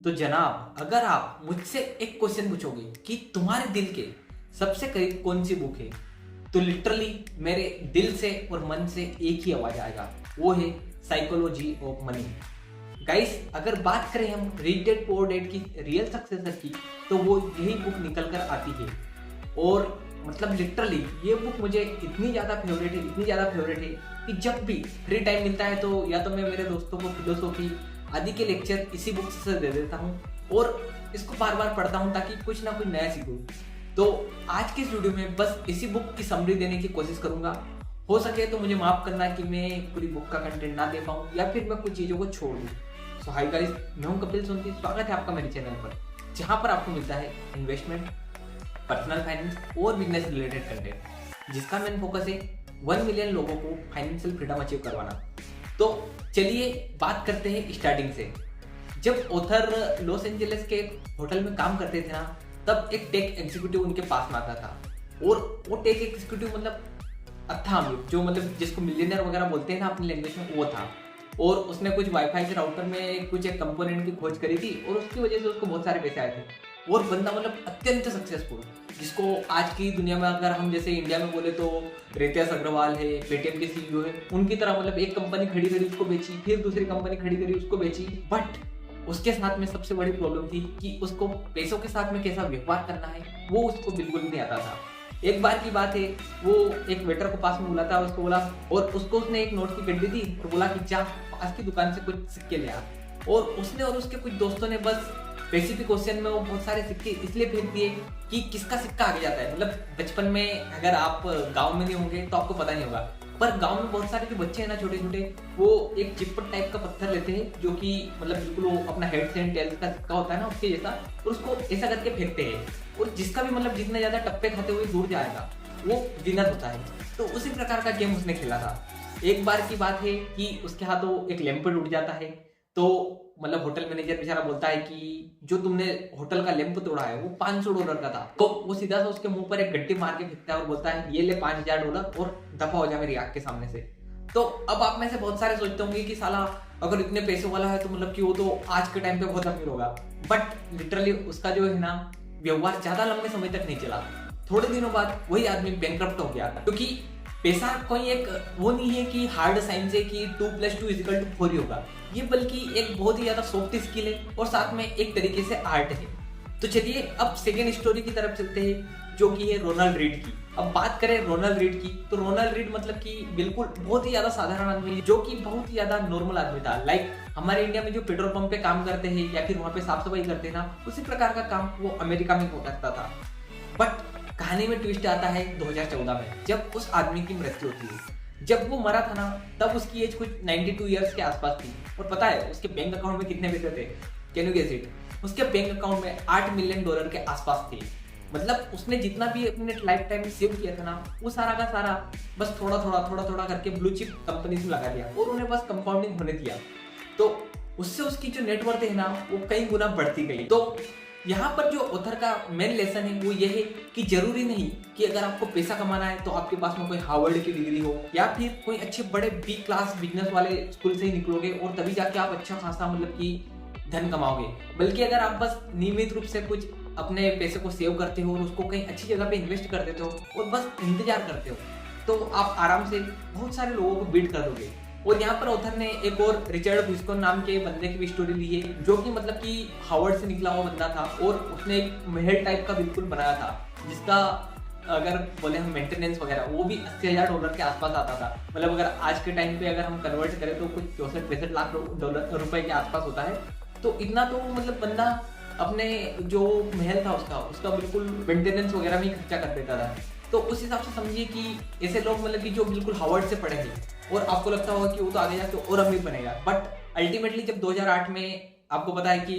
तो जनाब, अगर आप मुझसे एक क्वेश्चन पूछोगे कि तुम्हारे दिल के सबसे करीब कौन सी बुक है, तो लिटरली मेरे दिल से और मन से एक ही आवाज आएगा, वो है साइकोलॉजी ऑफ मनी। गाइस, अगर बात करें हम रिच डैड पुअर डैड की रियल सक्सेसर की, तो वो यही बुक निकल कर आती है। और मतलब लिटरली ये बुक मुझे इतनी ज़्यादा फेवरेट है कि जब भी फ्री टाइम मिलता है तो या तो मैं मेरे दोस्तों को फिलोसॉफी आदि के लेक्चर इसी बुक से दे देता हूँ और इसको बार बार पढ़ता हूँ ताकि कुछ ना कुछ नया सीखूँ। तो आज के इस वीडियो में बस इसी बुक की समरी देने की कोशिश करूंगा। हो सके तो मुझे माफ करना कि मैं पूरी बुक का कंटेंट ना दे पाऊँ या फिर मैं कुछ चीज़ों को छोड़ दूँ। सो हाय गाइस, मैं हूँ कपिल सोनती। स्वागत है आपका मेरे चैनल पर, जहाँ पर आपको मिलता है इन्वेस्टमेंट, पर्सनल फाइनेंस और बिजनेस रिलेटेड कंटेंट, जिसका मेन फोकस है 1 मिलियन लोगों को फाइनेंशियल फ्रीडम अचीव करवाना। तो चलिए बात करते हैं स्टार्टिंग से। जब ऑथर लॉस एंजलिस के होटल में काम करते थे ना, तब एक टेक एग्जीक्यूटिव उनके पास में आता था। और वो टेक एग्जीक्यूटिव मतलब अच्छा अमीर, जो मतलब जिसको मिलियनर वगैरह बोलते हैं ना अपनी लैंग्वेज में, वो था। और उसने कुछ वाईफाई के राउटर में कुछ एक कंपोनेंट की खोज करी थी और उसकी वजह से उसको बहुत सारे पैसे आए थे। और बंदा मतलब अत्यंत सक्सेसफुल, जिसको आज की दुनिया में अगर हम जैसे इंडिया में बोले तो रितेश अग्रवाल है, पेटीएम के सीईओ है, उनकी तरह मतलब एक कंपनी खड़ी करी उसको बेची, फिर दूसरी कंपनी खड़ी करी उसको बेची। बट उसके साथ में सबसे बड़ी प्रॉब्लम थी कि उसको पैसों के साथ में कैसा व्यवहार करना है वो उसको बिल्कुल भी नहीं आता था। एक बार की बात है, वो एक वेटर को पास में बुलाता है, उसको बोला और उसको उसने एक नोट की गड्डी दी और बोला कि जा पास की दुकान से कुछ सिक्के ले आ। और उसने और उसके कुछ दोस्तों ने बस स्पेसिफिक क्वेश्चन में वो बहुत सारे सिक्के इसलिए फेंक दिए कि किसका सिक्का आगे जाता है। मतलब बचपन में अगर आप गांव में नहीं होंगे तो आपको पता नहीं होगा, पर गांव में बहुत सारे जो बच्चे हैं ना छोटे छोटे, वो एक चिपट टाइप का पत्थर लेते हैं जो कि मतलब बिल्कुल वो अपना हेड्स एंड टेल्स का सिक्का होता है ना उसके जैसा, और उसको ऐसा करके फेंकते हैं। और जिसका भी मतलब जितने ज्यादा टप्पे खाते हुए दूर जाएगा वो विनर होता है। तो उसी प्रकार का गेम उसने खेला था। एक बार की बात है कि उसके हाथों एक लैंप टूट जाता है। तो मतलब होटल मैनेजर बेचारा बोलता है कि जो तुमने होटल का लैंप तोड़ा है वो $500 का था। तो वो सीधा सा उसके मुंह पर एक गट्टी मार के फेंकता है और बोलता है ये ले $5000 और दफा हो जा मेरी आंख के सामने से। तो अब आप में से बहुत सारे सोचते होंगे कि साला अगर इतने पैसे वाला है तो मतलब कि वो तो आज के टाइम पे बहुत अमीर होगा। बट लिटरली उसका जो है ना व्यवहार ज्यादा लंबे समय तक नहीं चला। थोड़े दिनों बाद वही आदमी बैंकरप्ट हो गया था, क्योंकि पैसा कोई एक वो नहीं है कि हार्ड साइंस है कि 2+2 = 4 ही होगा। ये बल्कि एक बहुत ही ज्यादा सॉफ्ट स्किल है और साथ में एक तरीके से आर्ट है। तो चलिए अब सेकेंड स्टोरी की तरफ चलते हैं, जो कि है रोनाल्ड रीड की। अब बात करें रोनाल्ड रीड की, तो रोनाल्ड रीड मतलब कि बिल्कुल बहुत ही ज्यादा साधारण आदमी, जो कि बहुत ही ज्यादा नॉर्मल आदमी था। लाइक हमारे इंडिया में जो पेट्रोल पंप पे काम करते हैं या फिर वहां पे साफ सफाई करते हैं ना, उसी प्रकार का काम वो अमेरिका में करता था। बट कहानी में ट्विस्ट आता है 2014 में, जब उस आदमी की मृत्यु होती है। जब वो मरा था ना, तब उसकी एज कुछ 92 ईयर्स के आसपास थी। और पता है उसके बैंक अकाउंट में कितने पैसे थे? Can you guess it? उसके बैंक अकाउंट में $8 मिलियन के आसपास थे। मतलब उसने जितना भी अपने लाइफ टाइम में सेव किया था ना, वो सारा का सारा बस थोड़ा थोड़ा करके ब्लू चिप कंपनीज में लगा दिया और उन्हें बस कंपाउंडिंग होने दिया। तो उससे उसकी जो नेटवर्थ है ना, वो कई गुना बढ़ती गई। तो यहाँ पर जो ऑथर का मेन लेसन है वो ये है कि जरूरी नहीं कि अगर आपको पैसा कमाना है तो आपके पास में कोई हार्वर्ड की डिग्री हो या फिर कोई अच्छे बड़े बी क्लास बिजनेस वाले स्कूल से ही निकलोगे और तभी जाके आप अच्छा खासा मतलब कि धन कमाओगे। बल्कि अगर आप बस नियमित रूप से कुछ अपने पैसे को सेव करते हो और उसको कहीं अच्छी जगह पे इन्वेस्ट कर देते हो और बस इंतजार करते हो, तो आप आराम से बहुत सारे लोगों को बीट कर दोगे। और यहाँ पर ऑथर ने एक और रिचर्ड ब्रिस्को नाम के बंदे की भी स्टोरी ली है, जो कि मतलब कि हार्वर्ड से निकला हुआ बंदा था और उसने एक महल टाइप का बिल्कुल बनाया था, जिसका अगर बोले हम मेंटेनेंस वगैरह वो भी $80,000 के आसपास आता था। मतलब अगर आज के टाइम पे अगर हम कन्वर्ट करें तो कुछ 64-65 लाख रुपए के आसपास होता है। तो इतना तो मतलब बंदा अपने जो महल था उसका बिल्कुल मेंटेनेंस वगैरह में खर्चा कर देता था। तो उस हिसाब से समझिए कि ऐसे लोग मतलब कि जो बिल्कुल हार्वर्ड से पढ़े थे और आपको लगता होगा कि वो तो आगे जाके और अमीर बनेगा, बट अल्टीमेटली जब 2008 में आपको पता है कि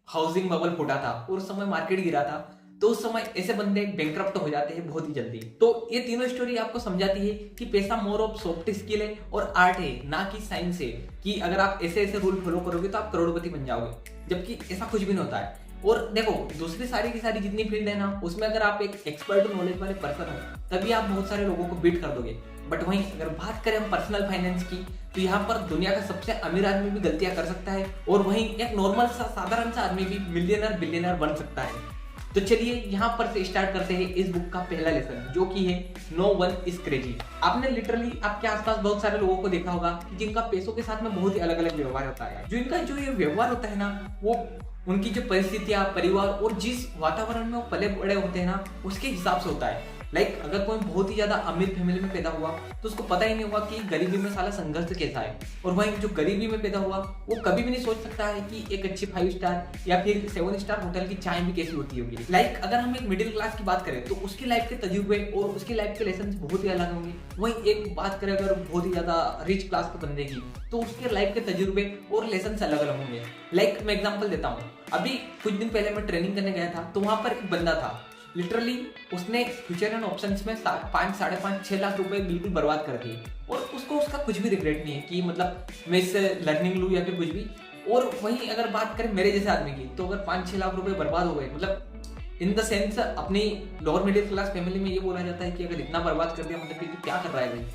हाउसिंग बबल फूटा था और उस समय मार्केट गिरा था, तो उस समय ऐसे बंदे बैंकरप्ट हो जाते हैं बहुत ही जल्दी। तो ये तीनों स्टोरी आपको समझाती है कि पैसा मोर ऑफ सॉफ्ट स्किल है और आर्ट है, ना कि साइंस है। कि अगर आप ऐसे ऐसे रूल फॉलो करोगे तो आप करोड़पति बन जाओगे, जबकि ऐसा कुछ भी नहीं होता है। और देखो दूसरी सारी की सारी जितनी फील्ड है ना, उसमें अगर आप एक एक्सपर्ट नॉलेज वाले पर्सन हो तभी आप बहुत सारे लोगों को बीट कर दोगे। बट वहीं अगर बात करें हम पर्सनल फाइनेंस की, तो यहाँ पर दुनिया का सबसे अमीर आदमी भी गलतियां कर सकता है और वहीं एक नॉर्मल सा साधारण सा आदमी भी मिलियनर बिलियनर बन सकता है। तो चलिए यहाँ पर से स्टार्ट करते हैं इस बुक का पहला लेसन, जो कि है नो वन इज क्रेजी। आपने लिटरली आपके आसपास बहुत सारे लोगों को देखा होगा जिनका पैसों के साथ में बहुत ही अलग अलग व्यवहार होता है। जो ये व्यवहार होता है ना, वो उनकी जो परिस्थितियां, परिवार और जिस वातावरण में वो पले बड़े होते हैं ना, उसके हिसाब से होता है। लाइक अगर कोई बहुत ही ज्यादा अमीर फैमिली में पैदा हुआ तो उसको पता ही नहीं होगा कि गरीबी में साला संघर्ष कैसा है, और वहीं जो गरीबी में पैदा हुआ वो कभी भी नहीं सोच सकता है कि एक अच्छी 5 स्टार या फिर 7 स्टार होटल की चाय भी कैसी होती होगी। लाइक अगर हम एक मिडिल क्लास की बात करें तो उसकी लाइफ के तजुर्बे और उसकी लाइफ के लेसन बहुत ही अलग होंगे। वहीं एक बात करें अगर बहुत ही ज्यादा रिच क्लास के बंदे की, तो उसके लाइफ के तजुर्बे और लेसन अलग अलग होंगे। लाइक मैं एग्जाम्पल देता हूँ, अभी कुछ दिन पहले मैं ट्रेनिंग करने गया था, तो वहां पर एक बंदा था, लिटरली उसने फ्यूचर एंड ऑप्शंस में 5, 5.5, 6 लाख रुपए बिल्कुल बर्बाद कर दिए, और उसको उसका कुछ भी रिग्रेट नहीं है कि मतलब मैं इससे लर्निंग लूँ या फिर कुछ भी। और वहीं अगर बात करें मेरे जैसे आदमी की, तो अगर 5-6 लाख रुपए बर्बाद हो गए, मतलब इन द सेंस अपनी लोअर मिडिल क्लास फैमिली में ये बोला जाता है कि अगर इतना बर्बाद कर दिया मतलब कि क्या कर रहा है भाई।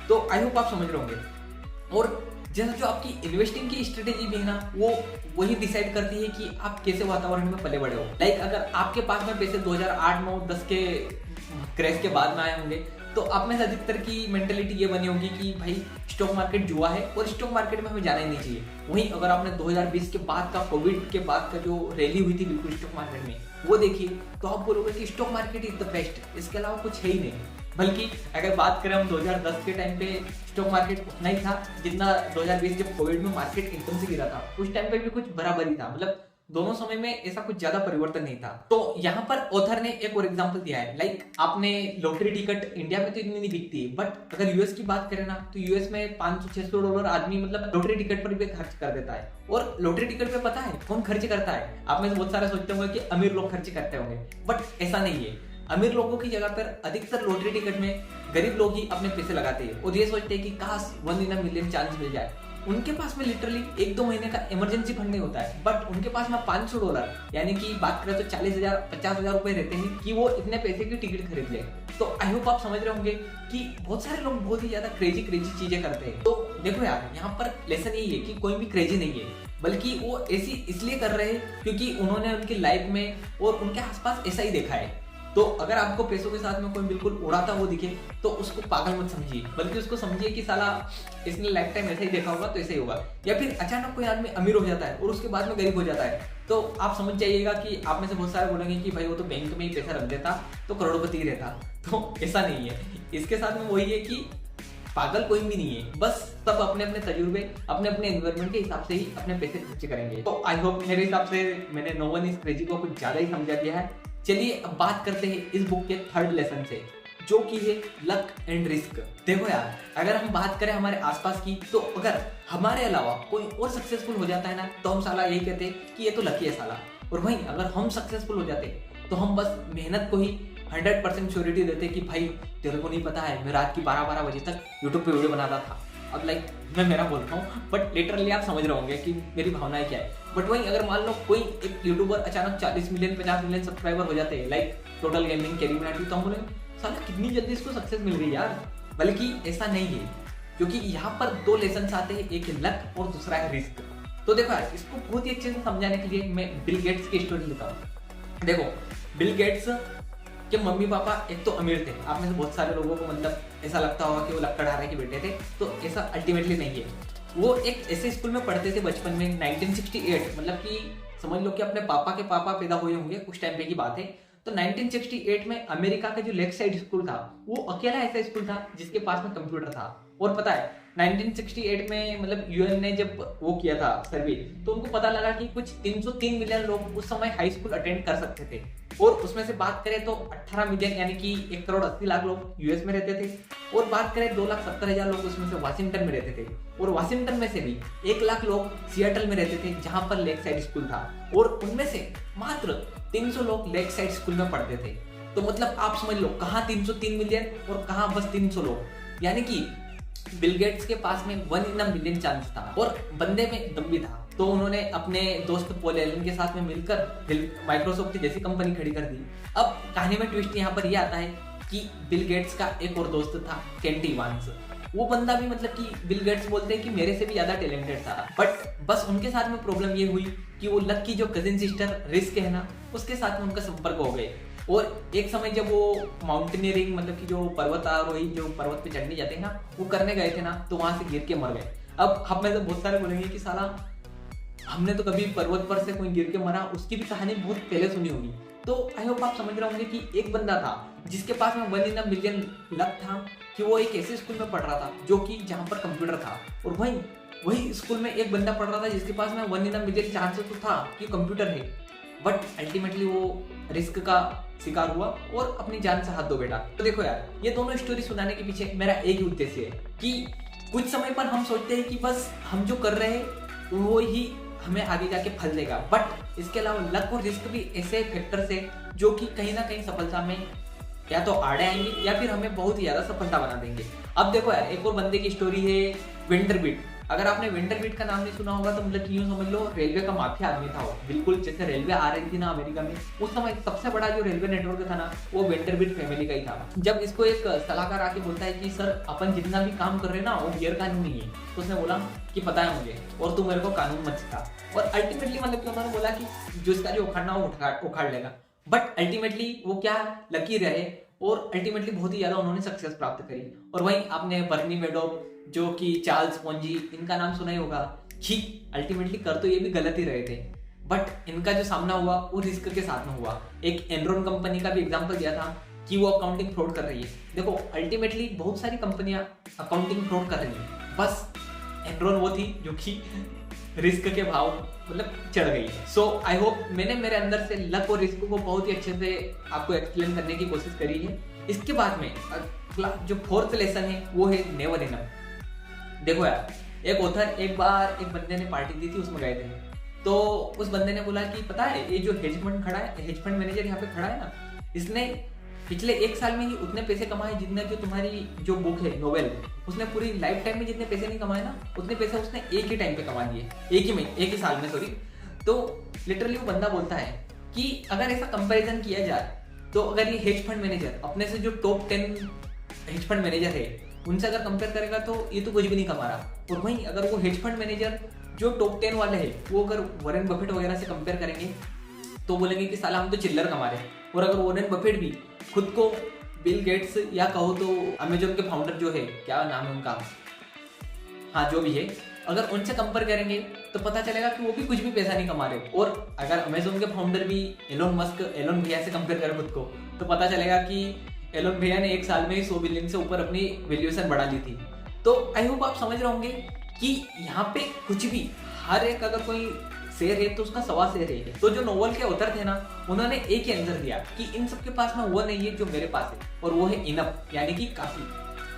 तो आई होप आप समझ रहे होंगे। और जैसा जो आपकी इन्वेस्टिंग की स्ट्रेटेजी भी है ना, वो वही डिसाइड करती है कि आप कैसे वातावरण में पले बड़े हो। लाइक अगर आपके पास में पैसे 2008, 9, 10 के क्रैश के बाद में आए होंगे, तो आप में से अधिकतर की मेंटेलिटी ये बनी होगी कि भाई स्टॉक मार्केट जुआ है और स्टॉक मार्केट में हमें जाना ही नहीं चाहिए। वहीं अगर आपने 2020 के बाद का, कोविड के बाद का जो रैली हुई थी बिल्कुल स्टॉक मार्केट में, वो देखिए, तो आप बोलोगे कि stock market is the best, इसके अलावा कुछ है ही नहीं। बल्कि अगर बात करें हम 2010 के टाइम पे, स्टॉक मार्केट उतना ही था जितना 2020 जब कोविड में मार्केट एकदम से गिरा था, उस टाइम पे भी कुछ बराबर ही था। मतलब दोनों समय में ऐसा कुछ ज्यादा परिवर्तन नहीं था। तो यहाँ पर ऑथर ने एक और एग्जांपल दिया है। लाइक आपने लॉटरी टिकट, इंडिया में तो इतनी नहीं बिकती, बट अगर यूएस की बात करें ना, तो यूएस में $500-600 आदमी मतलब लॉटरी टिकट पर भी खर्च कर देता है। और लॉटरी टिकट पे पता है कौन खर्च करता है? आप में से बहुत सारे सोचते होंगे कि अमीर लोग खर्च करते होंगे, बट ऐसा नहीं है। अमीर लोगों की जगह पर अधिकतर लॉटरी टिकट में गरीब लोग ही अपने पैसे लगाते हैं और ये सोचते हैं कि काश 1 इन अ मिलियन चांस मिल जाए। उनके पास में लिटरली 1-2 महीने का इमरजेंसी फंड नहीं होता है, बट उनके पास में $500 यानी कि बात करें तो 40,000 50,000 रुपए रहते हैं कि वो इतने पैसे की टिकट खरीद ले। तो आई होप आप समझ रहे होंगे कि बहुत सारे लोग बहुत ही ज्यादा क्रेजी चीजें करते हैं। तो देखो यार, यहाँ पर लेसन यही है कि कोई भी क्रेजी नहीं है, बल्कि वो ऐसी इसलिए कर रहे हैं क्योंकि उन्होंने उनकी लाइफ में और उनके आसपास ऐसा ही देखा है। तो अगर आपको पैसों के साथ में कोई बिल्कुल उड़ाता हुआ दिखे तो उसको पागल मत समझिए, बल्कि उसको समझिए कि साला इसने लाइफ टाइम ऐसा ही देखा होगा तो ऐसा ही होगा। या फिर अचानक कोई आदमी अमीर हो जाता है और उसके बाद में गरीब हो जाता है, तो आप समझ जाइएगा कि आप में से बहुत सारे बोलेंगे कि भाई वो तो बैंक में ही पैसा रख देता तो करोड़पति ही रहता। तो ऐसा नहीं है, इसके साथ में वही है कि पागल कोई भी नहीं है, बस सब अपने अपने तजुर्बे, अपने अपने एनवायरमेंट के हिसाब से ही अपने पैसे खर्च करेंगे। तो आई होप मेरे हिसाब से मैंने नो वन इज क्रेजी को कुछ ज्यादा ही समझा दिया है। चलिए अब बात करते हैं इस बुक के थर्ड लेसन से, जो कि है लक एंड रिस्क। देखो यार, अगर हम बात करें हमारे आसपास की, तो अगर हमारे अलावा कोई और सक्सेसफुल हो जाता है ना, तो हम साला यही कहते हैं कि ये तो लकी है साला। और वहीं अगर हम सक्सेसफुल हो जाते तो हम बस मेहनत को ही 100% श्योरिटी देते कि भाई तेरे को नहीं पता है, मैं रात की 12-12 बजे तक यूट्यूब पे वीडियो बनाता था। अब लाइक मैं मेरा बोल रहा हूँ, बट लिटरली आप समझ रहे होंगे कि मेरी भावनाएं क्या है। बट वहीं अगर मान लो कोई एक यूट्यूबर अचानक 40 मिलियन 50 मिलियन सब्सक्राइबर हो जाते हैं, like total gaming carry Minati, तो हम बोलेंगे साला कितनी जल्दी इसको सक्सेस मिल गई यार। बल्कि ऐसा नहीं है, क्योंकि यहाँ पर 2 लेसन आते हैं, एक है लक और दूसरा है रिस्क। तो देखो यार, इसको बहुत ही अच्छे से समझाने के लिए मैं बिल गेट्स की स्टोरी लेता हूँ। देखो, बिल गेट्स के मम्मी पापा एक तो अमीर थे। आप में से बहुत सारे लोगों को मतलब ऐसा लगता होगा कि वो लक्कड़हारे के बेटे थे, तो ऐसा अल्टीमेटली नहीं है। वो एक ऐसे स्कूल में पढ़ते थे बचपन में, 1968, मतलब कि समझ लो कि अपने पापा के पापा पैदा हुए होंगे उस टाइम पे की बात है। तो 1968 में अमेरिका का जो लेक साइड स्कूल था, वो अकेला ऐसा स्कूल था जिसके पास में कंप्यूटर था। और पता है 1968 में मतलब यूएन ने जब वो किया था सर्वे, तो उनको पता लगा कि कुछ 303 मिलियन लोग उस समय हाई स्कूल अटेंड कर सकते थे। और उसमें से बात करें तो 18 मिलियन यानी कि 1,80,00,000 लोग यूएस में रहते थे, और बात करें 2,70,000 लोग उसमें से वाशिंगटन में रहते थे, और वाशिंगटन में से भी 1,00,000 लोग सियाटल में रहते थे जहां पर लेक साइड स्कूल था, और उनमें से मात्र 300 लोग लेक साइड स्कूल में पढ़ते थे। तो मतलब आप समझ लो कहाँ 303 मिलियन और कहाँ बस 300 लोग, यानी कि बिल गेट्स के पास में 1 इन अ मिलियन चांस था, और बंदे में दम भी था। तो उन्होंने अपने दोस्त पॉल एलन के साथ में मिलकर माइक्रोसॉफ्ट की जैसी कंपनी खड़ी कर दी। अब कहानी में ट्विस्ट यहाँ पर ये आता है कि बिल गेट्स का एक और दोस्त था केंटी वान्स। वो बंदा भी मतलब कि बिल गेट्स बोलते हैं कि मेरे से भी ज्यादा टैलेंटेड था, बट बस उनके साथ में प्रॉब्लम ये हुई कि वो लक की जो कजिन सिस्टर रिस्क है ना, उसके साथ में उनका संपर्क हो गए। और एक समय जब वो माउंटेनियरिंग मतलब कि जो पर्वतारोही जो पर्वत पे चढ़ने जाते हैं ना, वो करने गए थे ना, तो वहां से गिर के मर गए। अब हम में तो बहुत सारे बोलेंगे कि साला हमने तो कभी पर्वत पर से कोई गिर के मरा, उसकी भी कहानी बहुत पहले सुनी होगी। तो आई होप आप समझ रहे होंगे कि एक बंदा था जिसके पास में 1 इन अ मिलियन लक था कि वो एक ऐसे स्कूल में पढ़ रहा था जो कि जहाँ पर कंप्यूटर था, और वही स्कूल में एक बंदा पढ़ रहा था जिसके पास में 1 इन अ मिलियन चांसेस तो था कि कंप्यूटर है, बट अल्टीमेटली वो रिस्क का शिकार हुआ और अपनी जान से हाथ धो बैठा। तो देखो यार, ये दोनों स्टोरी सुनाने के पीछे मेरा एक ही उद्देश्य है कि कुछ समय पर हम सोचते हैं कि बस हम जो कर रहे हैं वो ही हमें आगे जाके फल देगा, बट इसके अलावा लक और रिस्क भी ऐसे फैक्टर्स है जो कि कहीं ना कहीं सफलता में या तो आड़े आएंगे या फिर हमें बहुत ही ज्यादा सफलता बना देंगे। अब देखो यार, एक और बंदे की स्टोरी है वेंडरबिल्ट। अगर आपने वेंडरबिल्ट का नाम नहीं सुना होगा तो मतलब यूं समझ लो रेलवे का माफिया आदमी था वो। बिल्कुल जैसे रेलवे आ रही थी ना अमेरिका में, उस समय सबसे बड़ा जो रेलवे नेटवर्क था ना, वो वेंडरबिल्ट फैमिली का ही था। जब इसको एक सलाहकार आके बोलता है कि सर अपन जितना भी काम कर रहे हैं ना वो गैर कानूनी है, तो उसने बोला कि पता है मुझे और तू मेरे को कानून मत सिखा। और अल्टीमेटली मतलब कि उन्होंने बोला कि जो इसका जो उखाड़ना वो उखाड़ लेगा, बट अल्टीमेटली वो क्या लकी रहे और अल्टीमेटली बहुत ही ज्यादा उन्होंने सक्सेस प्राप्त करी। और वहीं आपने बर्नी मैडोव जो कि चार्ल्स पोंजी, इनका नाम सुना ही होगा कि अल्टीमेटली कर तो ये भी गलत ही रहे थे, बट इनका जो सामना हुआ वो रिस्क के साथ में हुआ। एक एनरॉन कंपनी का भी एग्जांपल दिया था कि वो अकाउंटिंग फ्रॉड कर रही है। देखो अल्टीमेटली बहुत सारी कंपनियां अकाउंटिंग फ्रॉड कर रही है, बस एनरॉन वो थी जो कि रिस्क के भाव मतलब चढ़ गई। सो आई होप मैंने मेरे अंदर से लक और रिस्क को बहुत ही अच्छे से आपको एक्सप्लेन करने की कोशिश करी है। इसके बाद में अगला जो फोर्थ लेसन है वो है नेवर इनफ। देखो यार, एक ऑथर एक बार एक बंदे ने पार्टी दी थी, उसमें गए थे, तो उस बंदे ने बोला कि पता है ये जो हेज फंड खड़ा है, हेज फंड मैनेजर यहाँ पे खड़ा है ना, इसने पिछले 1 साल में ही उतने पैसे कमाए जितने जो तुम्हारी जो बुक है नोवेल, उसने पूरी लाइफ टाइम में जितने पैसे नहीं कमाए ना, उतने पैसे उसने एक ही टाइम पे कमा लिए, एक ही साल में सॉरी। तो लिटरली वो बंदा बोलता है कि अगर ऐसा कंपैरिजन किया जाए तो अगर ये हेज फंड मैनेजर अपने से जो टॉप 10 हेज फंड मैनेजर है उनसे अगर कंपेयर करेगा तो ये तो कुछ भी नहीं कमा रहा। और वहीं अगर वो हेज फंड मैनेजर जो टॉप 10 वाले हैं वो अगर वॉरेन बफेट वगैरह से कंपेयर करेंगे तो बोलेंगे कि साला हम तो चिल्लर कमा रहे हैं। और अगर वॉरेन बफेट भी खुद को बिल गेट्स या कहो तो अमेजोन के फाउंडर जो है, क्या नाम है उनका, हाँ जो भी है, अगर उनसे कंपेयर करेंगे तो पता चलेगा कि वो भी कुछ भी पैसा नहीं कमा रहे। और अगर अमेजोन के फाउंडर भी एलोन भैया से कंपेयर करें खुद को तो पता चलेगा कि एलोन भैया ने 1 साल में ही 100 बिलियन से ऊपर अपनी वैल्यूएशन बढ़ा ली थी। तो आई होप आप समझ रहे होंगे कि यहाँ पे कुछ भी हर एक अगर कोई शेर है तो उसका सवा शेर है। तो जो नोवेल के ऑथर थे ना, उन्होंने एक ही आंसर दिया कि इन सबके पास में वो नहीं है जो मेरे पास है, और वो है इनफ, यानी कि काफी।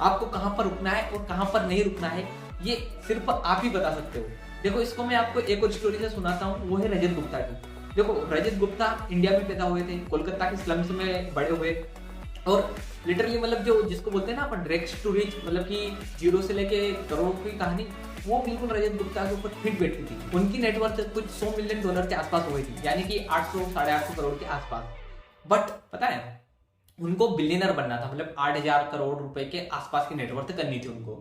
आपको कहाँ पर रुकना है और कहाँ पर नहीं रुकना है ये सिर्फ आप ही बता सकते हो। देखो इसको मैं आपको एक और स्टोरी से सुनाता हूँ, वो है रजत गुप्ता की। देखो रजत गुप्ता इंडिया में पैदा हुए थे, कोलकाता के स्लम्स में बड़े हुए, और लिटरली मतलब जो जिसको बोलते हैं ना अपन रैग्स टू रिच, मतलब कि जीरो से लेके करोड़ की कहानी, वो बिल्कुल रजत गुप्ता के ऊपर फिट बैठती थी। उनकी नेटवर्थ कुछ $100 मिलियन के आसपास हो गई थी, यानी कि 800-850 करोड़ के आसपास। बट पता है उनको बिलियनर बनना था, मतलब 8,000 करोड़ रुपए के आसपास की नेटवर्थ करनी थी उनको।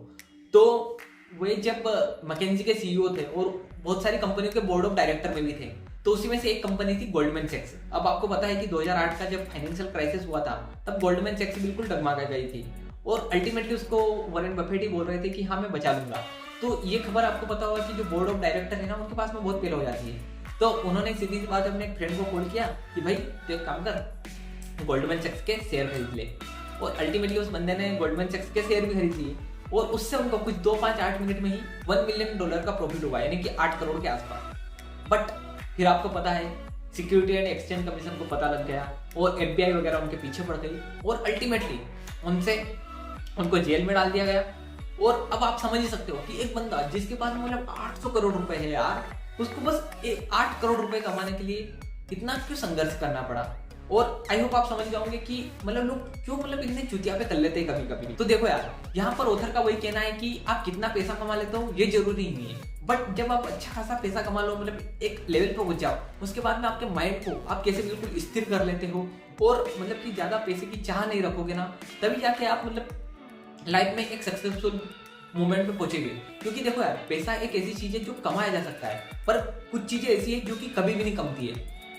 तो वे जब मैकेंजी के सीईओ थे और बहुत सारी कंपनियों के बोर्ड ऑफ डायरेक्टर में भी थे, तो उसी में से एक कंपनी थी गोल्डमैन सैक्स। अब आपको पता है कि 2008 का जब फाइनेंशियल क्राइसिस हुआ था तब गोल्डमैन सैक्स बिल्कुल डगमगा गई थी, और अल्टीमेटली उसको वॉरेन बफेट ही बोल रहे थे कि हाँ मैं बचा लूंगा। तो ये खबर आपको पता होगा कि जो बोर्ड ऑफ डायरेक्टर है ना, उनके पास में बहुत पेल हो जाती है। तो उन्होंने सीधी सी बात अपने एक फ्रेंड को कॉल किया कि भाई तो एक काम कर, गोल्डमैन सैक्स के शेयर खरीद ले। और अल्टीमेटली उस बंदे ने गोल्डमैन सैक्स के शेयर भी खरीद लिए, और उससे उनको कुछ 2-5-8 मिनट में ही $1 मिलियन का प्रॉफिट हुआ, यानी कि 8 करोड़ के आसपास। बट फिर आपको पता है सिक्योरिटी एंड एक्सचेंज कमीशन को पता लग गया और FBI वगैरह उनके पीछे पड़ गई, और अल्टीमेटली उनको जेल में डाल दिया गया। और अब आप समझ ही सकते हो कि एक बंदा जिसके पास मतलब 800 करोड़ रुपए है यार, उसको बस 8 करोड़ रुपए कमाने के लिए इतना क्यों संघर्ष करना पड़ा। और आई होप आप समझ जाओगे कि मतलब लोग क्यों मतलब इतने चुतिया पे कर लेते हैं कभी कभी। तो देखो यार, यहाँ पर ऑथर का वही कहना है कि आप कितना पैसा कमा लेते हो ये जरूरी नहीं है, बट जब आप अच्छा खासा पैसा कमा लो, मतलब एक लेवल पे पहुंच जाओ, उसके बाद में आपके माइंड को आप कैसे बिल्कुल स्थिर कर लेते हो और मतलब कि ज्यादा पैसे की चाह नहीं रखोगे ना, तभी जाके आप मतलब लाइफ में एक सक्सेसफुल मोमेंट पे पहुंचेंगे। क्योंकि देखो यार, पैसा एक ऐसी चीज है जो कमाया जा सकता है, पर कुछ चीजें ऐसी है जो कि कभी भी नहीं कमती है,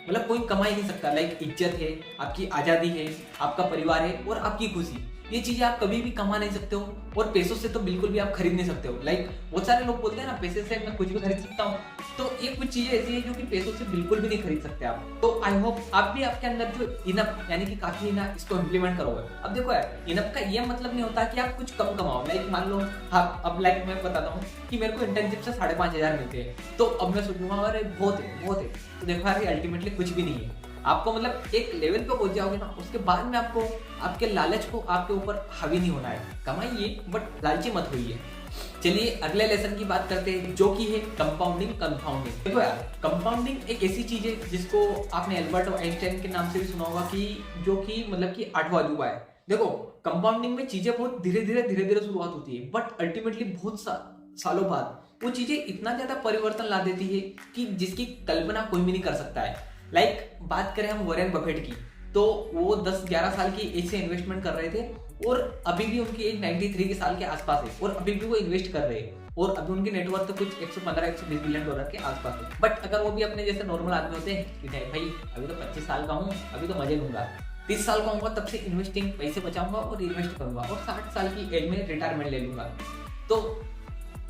मतलब कोई कमा ही नहीं सकता। लाइक इज्जत है, आपकी आजादी है, आपका परिवार है और आपकी खुशी, ये चीजें आप कभी भी कमा नहीं सकते हो और पैसों से तो बिल्कुल भी आप खरीद नहीं सकते हो। लाइक बहुत सारे लोग बोलते हैं ना, पैसे से मैं कुछ भी खरीद सकता हूँ, तो ये कुछ चीजें ऐसी है जो कि पैसों से बिल्कुल भी नहीं खरीद सकते आप। तो आई होप आप भी आपके अंदर जो इनफ यानी कि काफी है ना, इसको इम्प्लीमेंट करोगे। अब देखो यार, इनफ का ये मतलब नहीं होता कि आप कुछ कम कमाओ। लाइक मान लो आप, अब लाइक मैं बताता हूँ कि मेरे को इंटर्नशिप से 5,500 मिलते हैं, तो अब मैं सोचूंगा अरे बहुत है बहुत है। तो देखो यार, अल्टीमेटली कुछ भी नहीं है। आपको मतलब एक लेवल पे पहुंच जाओगे ना, उसके बाद में आपको आपके लालच को आपके ऊपर हावी नहीं होना है। कमाइए बट लालची मत होइए। चलिए अगले लेसन की बात करते हैं, जो कि है कंपाउंडिंग। कंपाउंडिंग देखो यार, कंपाउंडिंग एक ऐसी चीज है जिसको आपने एल्बर्ट आइंस्टाइन के नाम से भी सुना होगा, कि जो कि मतलब कि 8वां अजूबा है। देखो, कंपाउंडिंग में चीजें बहुत धीरे धीरे शुरुआत होती है, बट अल्टीमेटली बहुत सालों बाद वो चीजें इतना ज्यादा परिवर्तन ला देती है कि जिसकी कल्पना कोई भी नहीं कर सकता है। लाइक बात करें हम वॉरेन बफेट की, तो वो 10-11 साल की एज से इन्वेस्टमेंट कर रहे थे और अभी भी उनकी एज 93 के साल के आसपास है और अभी भी वो इन्वेस्ट कर रहे हैं और अभी उनकी नेटवर्थ तो कुछ 115-120 बिलियन डॉलर के आसपास है। बट अगर वो भी अपने जैसे नॉर्मल आदमी होते हैं कि नहीं भाई, अभी तो 25 साल का हूँ, अभी तो मजे लूंगा, 30 साल का होऊंगा तब से इन्वेस्टिंग पैसे बचाऊंगा और इन्वेस्ट करूंगा और 60 साल की एज में रिटायरमेंट ले लूंगा, तो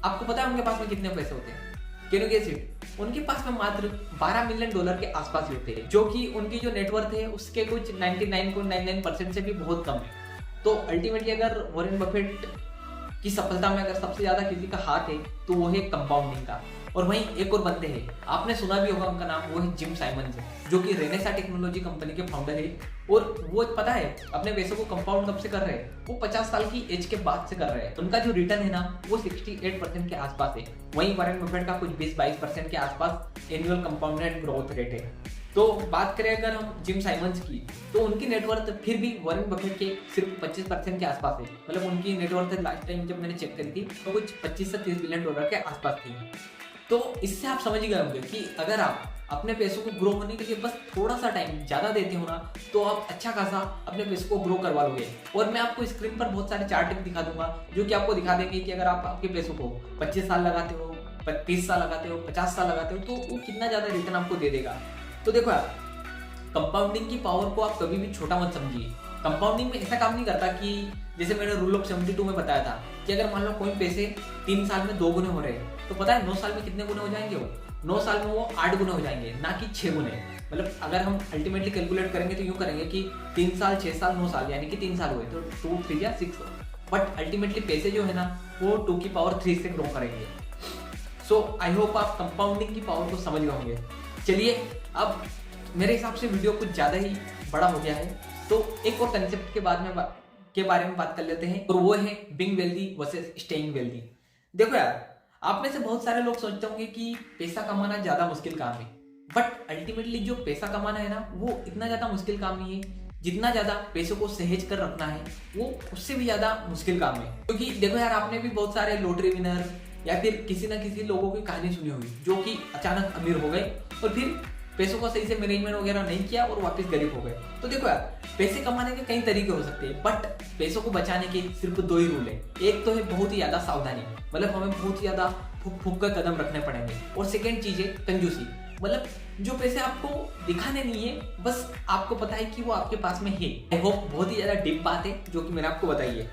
आपको पता है उनके पास में कितने पैसे होते हैं? Can you guess it? उनके पास में मात्र 12 मिलियन डॉलर के आसपास ही होते हैं, जो कि उनकी जो नेटवर्थ है उसके कुछ 99.99% से भी बहुत कम है। तो अल्टीमेटली अगर वॉरेन बफेट की सफलता में अगर सबसे ज्यादा किसी का हाथ है तो वो है कंपाउंडिंग का। और वहीं एक और बंदे हैं, आपने सुना भी होगा उनका नाम, वो है जिम साइमंस, जो कि रेनेसा टेक्नोलॉजी कंपनी के फाउंडर है। और वो पता है अपने पैसों को कंपाउंड कब से कर रहे हैं? वो 50 साल की एज के बाद से कर रहे हैं। उनका जो रिटर्न है ना, वो 68% के आसपास है। वहीं वॉरेन बफेट का कुछ 20-22% के आसपास एनुअल कंपाउंडेड ग्रोथ रेट है। तो बात करें अगर हम जिम साइमंस की, तो उनकी नेटवर्थ फिर भी वॉरेन बफेट के सिर्फ 25% के आसपास है। मतलब उनकी नेटवर्थ लास्ट टाइम जब मैंने चेक करी थी तो कुछ 25 से 30 बिलियन डॉलर के आसपास थी। तो इससे आप समझ गए होंगे कि अगर आप अपने पैसों को ग्रो होने के लिए बस थोड़ा सा टाइम ज्यादा देते हो ना, तो आप अच्छा खासा अपने पैसों को ग्रो करवा लोगे। और मैं आपको स्क्रीन पर बहुत सारे चार्ट भी दिखा दूंगा, जो कि आपको दिखा देंगे कि अगर आप आपके पैसों को 25 साल लगाते हो, 30 साल लगाते हो, 50 साल लगाते हो, तो वो कितना ज्यादा रिटर्न आपको दे देगा। तो देखो यार, कंपाउंडिंग की पावर को आप कभी भी छोटा मत समझिए। कंपाउंडिंग में ऐसा काम नहीं करता कि जैसे मैंने रूल ऑफ 72 में बताया था कि अगर मान लो कोई पैसे 3 साल में 2 गुने हो रहे हैं, तो पता है 9 साल में कितने गुने हो जाएंगे? वो 9 साल में वो 8 गुने हो जाएंगे, ना कि 6 गुने। मतलब अगर हम अल्टीमेटली कैलकुलेट करेंगे तो यूं करेंगे कि 3 साल, 6 साल, 9 साल, यानी कि 3 साल हुए तो 2 3 या 6। बट अल्टीमेटली पैसे जो है ना, वो 2 की पावर 3 से ग्रो करेंगे। सो आई होप आप कंपाउंडिंग की पावर को समझ गए होंगे। चलिए, अब मेरे हिसाब से वीडियो कुछ ज्यादा ही बड़ा हो गया है, तो एक और कंसेप्ट के बारे में बात कर लेते हैं, और वो है being wealthy versus staying wealthy. देखो यार, आप में से बहुत सारे लोग सोचते होंगे कि पैसा कमाना ज्यादा मुश्किल काम है, बट अल्टीमेटली जो पैसा कमाना है ना, वो इतना ज्यादा मुश्किल काम नहीं है जितना ज्यादा पैसों को सहेज कर रखना है, वो उससे भी ज्यादा मुश्किल काम है। क्योंकि देखो यार, आपने भी बहुत सारे लॉटरी विनर या फिर किसी ना किसी लोगों की कहानी सुनी होगी, जो कि अचानक अमीर हो गए और फिर पैसों का सही से मैनेजमेंट वगैरह नहीं किया और वापस गरीब हो गए। तो देखो यार, पैसे कमाने के कई तरीके हो सकते हैं, बट पैसों को बचाने के सिर्फ 2 ही रूल है। एक तो है बहुत ही ज्यादा सावधानी, मतलब हमें बहुत ही ज्यादा फूक कर कदम रखने पड़ेंगे। और सेकेंड चीज है कंजूसी, मतलब जो पैसे आपको दिखाने नहीं है, बस आपको पता है कि वो आपके पास में है। आई होप बहुत ही ज्यादा डीप बात है जो कि मैंने आपको बताई है।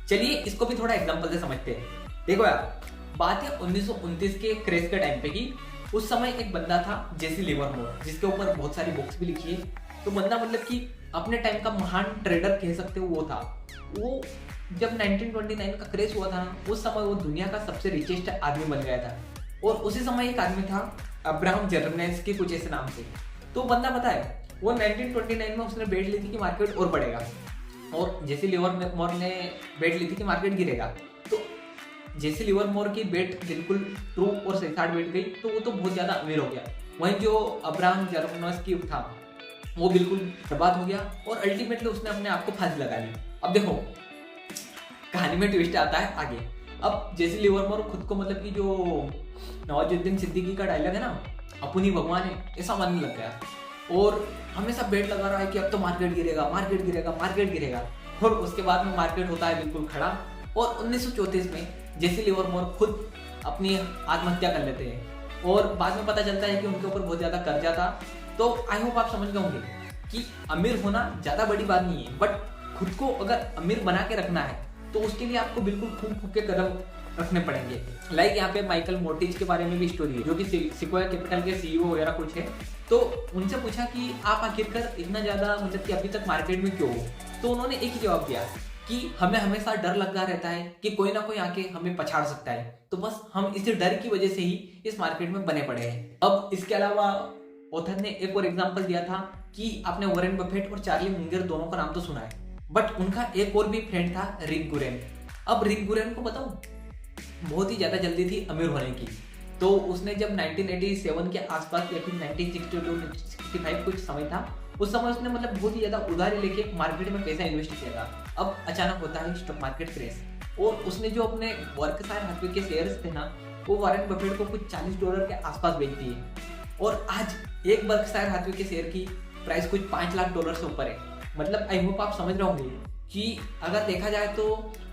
चलिए इसको भी थोड़ा एग्जाम्पल से समझते हैं। देखो यार, बात है 1929 के क्रेज के टाइम पे की। उस समय एक बंदा था जेसी लिवरमोर, जिसके ऊपर बहुत सारी बुक्स भी लिखी है। तो बंदा मतलब कि अपने टाइम का महान ट्रेडर कह सकते हो वो था। वो जब 1929 का क्रेज हुआ था ना, उस समय वो दुनिया का सबसे रिचेस्ट आदमी बन गया था। और उसी समय एक आदमी था अब्राहम जर्नेस्की, कुछ ऐसे नाम से। तो बंदा पता है, वो 1929 में उसने बेट ली थी कि मार्केट और बढ़ेगा, और जेसी लिवरमोर ने बेट ली थी कि मार्केट गिरेगा। जेसी लिवरमोर की बेट बिल्कुल ट्रू और सही साइड बैठ गई, तो वो तो बहुत ज्यादा अमीर हो गया। वहीं जो अब्राहम जर्नेस्की था, वो बिल्कुल बर्बाद हो गया और अल्टीमेटली उसने अपने आप को फांसी लगा ली। अब देखो, कहानी में ट्विस्ट आता है आगे। अब जेसी लिवरमोर खुद को मतलब कि जो नवाजुद्दीन सिद्दीकी का डायलॉग है ना, अपन ही भगवान है, ऐसा मानने लग गया और हमेशा बेट लगा रहा है कि अब तो मार्केट गिरेगा, मार्केट गिरेगा, मार्केट गिरेगा। और उसके बाद में मार्केट होता है बिल्कुल खड़ा और 1934 में जेसी लिवरमोर खुद अपनी आत्महत्या कर लेते हैं और बाद में पता चलता है कि उनके ऊपर बहुत ज़्यादा कर्जा था। तो आई होप आप समझ गए होंगे कि अमीर होना ज़्यादा बड़ी बात नहीं है, बट खुद को अगर अमीर बना के रखना है तो उसके लिए आपको बिल्कुल फूंक फूंक के कदम रखने पड़ेंगे। लाइक यहाँ पे माइकल मोर्टिज के बारे में भी स्टोरी है, जो कि सिक्वाया कैपिटल के सीईओ वगैरह कुछ है। तो उनसे पूछा कि आप आखिरकार इतना ज़्यादा मतलब कि अभी तक मार्केट में क्यों हो, तो उन्होंने एक ही जवाब दिया कि हमें हमेशा डर लगा रहता है कि कोई ना कोई आके हमें पछाड़ सकता है, तो बस हम इसी डर की वजह से ही इस मार्केट में बने पड़े हैं। अब इसके अलावा ऑथर ने एक और एग्जांपल दिया था कि आपने वॉरेन बफेट और चार्ली मुंगर दोनों का नाम तो सुना है, बट उनका एक और भी फ्रेंड था रिक गुरेन। अब रिक गुरेन को बताऊं, बहुत ही ज़्यादा जल्दी थी अमीर होने की। तो उसने जब 1987 के आसपास या फिर 1962-65 कुछ समय था, उस समय उसने मतलब बहुत ही ज़्यादा उधारी लेके मार्केट में पैसा इन्वेस्ट किया था। अब अचानक होता है स्टॉक मार्केट क्रैश और उसने जो अपने वर्कशायर हाथवे के शेयर्स थे ना, वो वॉरेन बफेट को कुछ $40 के आसपास बेच दिए और आज एक वर्कशायर हाथवे के शेयर की प्राइस कुछ $5 लाख से ऊपर है। मतलब आई होप आप समझ रहे होंगे कि अगर देखा जाए तो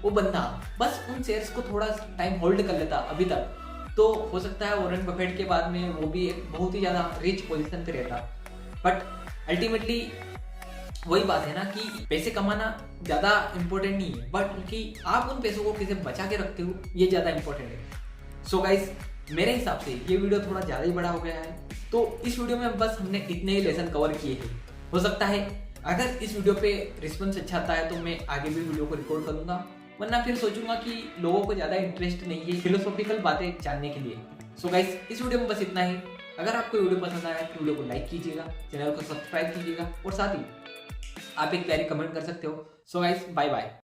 वो बंदा बस उन शेयर्स को थोड़ा टाइम होल्ड कर लेता अभी तक, तो हो सकता है वॉरेन बफेट के बाद में वो भी एक बहुत ही ज़्यादा रिच पोजीशन पे रहता। बट अल्टीमेटली वही बात है ना कि पैसे कमाना ज़्यादा इंपॉर्टेंट नहीं है, बट कि आप उन पैसों को कैसे बचा के रखते हो ये ज़्यादा इंपॉर्टेंट है। सो गाइस, मेरे हिसाब से ये वीडियो थोड़ा ज़्यादा ही बड़ा हो गया है, तो इस वीडियो में बस हमने इतने ही लेसन कवर किए हैं। हो सकता है अगर इस वीडियो पे रिस्पॉन्स अच्छा आता है तो मैं आगे भी वीडियो को रिकॉर्ड करूंगा, वरना फिर सोचूंगा कि लोगों को ज़्यादा इंटरेस्ट नहीं है फिलोसॉफिकल बातें जानने के लिए। सो गाइस, इस वीडियो में बस इतना ही। अगर आपको वीडियो पसंद आया तो वीडियो को लाइक कीजिएगा, चैनल को सब्सक्राइब कीजिएगा और साथ ही आप एक प्यारी कमेंट कर सकते हो। So guys, bye bye.